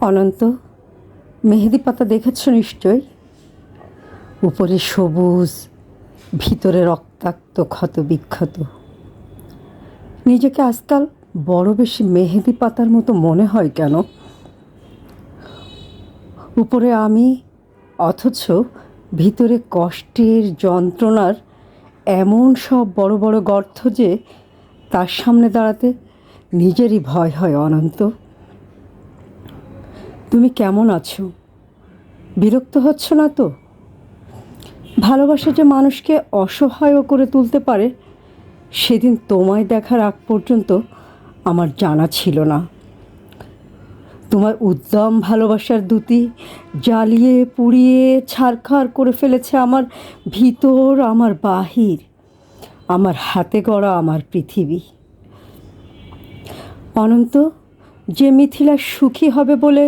অনন্ত, মেহেদি পাতা দেখেছ নিশ্চয়? উপরে সবুজ, ভিতরে রক্তাক্ত ক্ষত বিক্ষত। নিজেকে আজকাল বড় বেশি মেহেদি পাতার মতো মনে হয় কেন? উপরে আমি, অথচ ভিতরে কষ্টের যন্ত্রণার এমন সব বড় বড় গর্ত যে তার সামনে দাঁড়াতে নিজেরই ভয় হয়। অনন্ত, তুমি কেমন আছো? বিরক্ত হচ্ছ না তো? ভালোবাসা যে মানুষকে অসহায় করে তুলতে পারে সেদিন তোমায় দেখার আগ পর্যন্ত আমার জানা ছিল না। তোমার উদ্দাম ভালোবাসার দ্যুতি জ্বালিয়ে পুড়িয়ে ছারখার করে ফেলেছে আমার ভিতর, আমার বাহির, আমার হাতে গড়া আমার পৃথিবী। অনন্ত, যে মিথিলা সুখী হবে বলে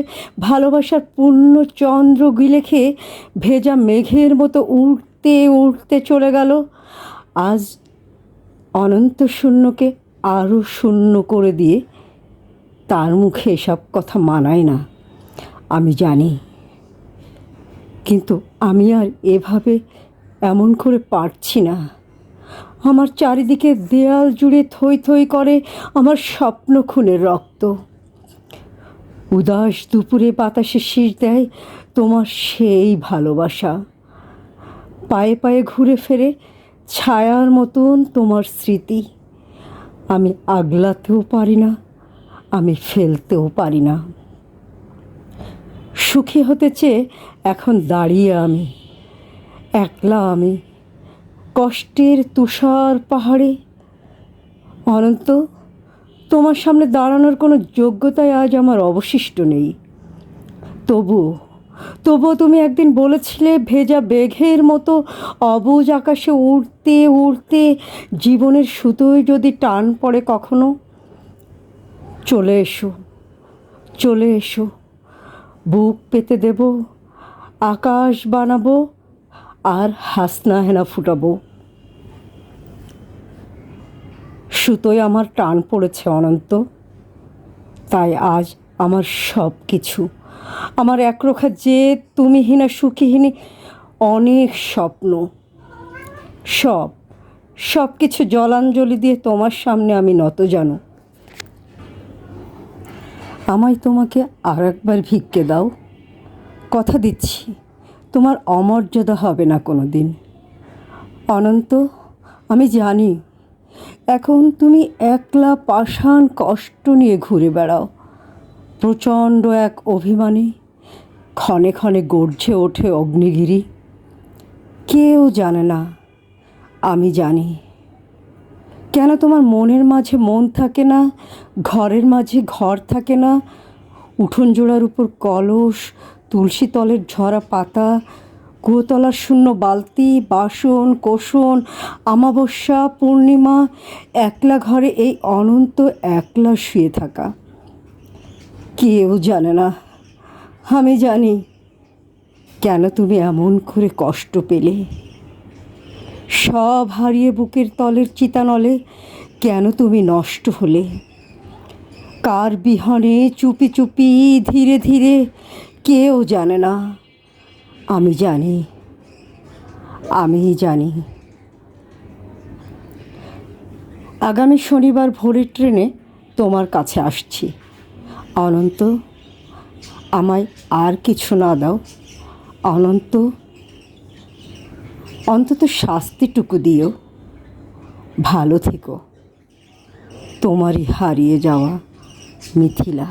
ভালোবাসার পূর্ণ চন্দ্র গিলে খেয়ে ভেজা মেঘের মতো উড়তে উড়তে চলে গেল, আজ অনন্ত শূন্যকে আরও শূন্য করে দিয়ে তার মুখে এসব কথা মানায় না, আমি জানি। কিন্তু আমি আর এভাবে এমন করে পারছি না। আমার চারিদিকে দেয়াল জুড়ে থই থই করে আমার স্বপ্ন খুনের রক্ত। উদাস দুপুরে বাতাসে শির দেয় তোমার সেই ভালোবাসা। পায়ে পায়ে ঘুরে ফেরে ছায়ার মতন তোমার স্মৃতি। আমি আগলাতেও পারি না, আমি ফেলতেও পারি না। সুখী হতে চেয়ে এখন দাঁড়িয়ে আমি, একলা আমি, কষ্টের তুষার পাহাড়ে। অনন্ত, তোমার সামনে দাঁড়ানোর কোনো যোগ্যতাই আজ আমার অবশিষ্ট নেই। তবুও তুমি একদিন বলেছিলে ভেজা মেঘের মতো অবুঝ আকাশে উড়তে উড়তে জীবনের সুতোয় যদি টান পড়ে কখনো, চলে এসো, চলে এসো, বুক পেতে দেব, আকাশ বানাবো আর হাসনা হেনা ফুটাবো। সুতোয় আমার টান পড়েছে অনন্ত, তাই আজ আমার সব কিছু, আমার একরোখা জেদ, তুমিহীনা সুখীহীনী অনেক স্বপ্ন, সব কিছু জলাঞ্জলি দিয়ে তোমার সামনে আমি নত জানো। আমায় তোমাকে আর একবার ভিক্ষে দাও, কথা দিচ্ছি তোমার অমর্যাদা হবে না কোনো দিন। অনন্ত, আমি জানি এখন তুমি একলা পাষাণ কষ্ট নিয়ে ঘুরে বেড়াও। প্রচণ্ড এক অভিমানে ক্ষণে ক্ষণে গর্জে ওঠে অগ্নিগিরি। কেউ জানে না, আমি জানি। কেন তোমার মনের মাঝে মন থাকে না, ঘরের মাঝে ঘর থাকে না, উঠোন জোড়ার উপর কলস, তুলসী তলের ঝরা পাতা, কুয়োতলার শূন্য বালতি, বাসন কোসন, অমাবস্যা পূর্ণিমা, একলা ঘরে এই অনন্ত একলা শুয়ে থাকা। কেউ জানে না, আমি জানি। কেন তুমি এমন করে কষ্ট পেলে? সব হারিয়ে বুকের তলের চিতানলে কেন তুমি নষ্ট হলে? কার বিহনে চুপি চুপি ধীরে ধীরে, কেউ জানে না, আমি জানি, আমি জানি। আগামী শনিবার ভোরের ট্রেনে তোমার কাছে আসছি। অনন্ত, আমায় আর কিছু না দাও। অনন্ত, অন্তত শাস্তিটুকু দিও। ভালো থেকো। তোমারই হারিয়ে যাওয়া মিথিলা।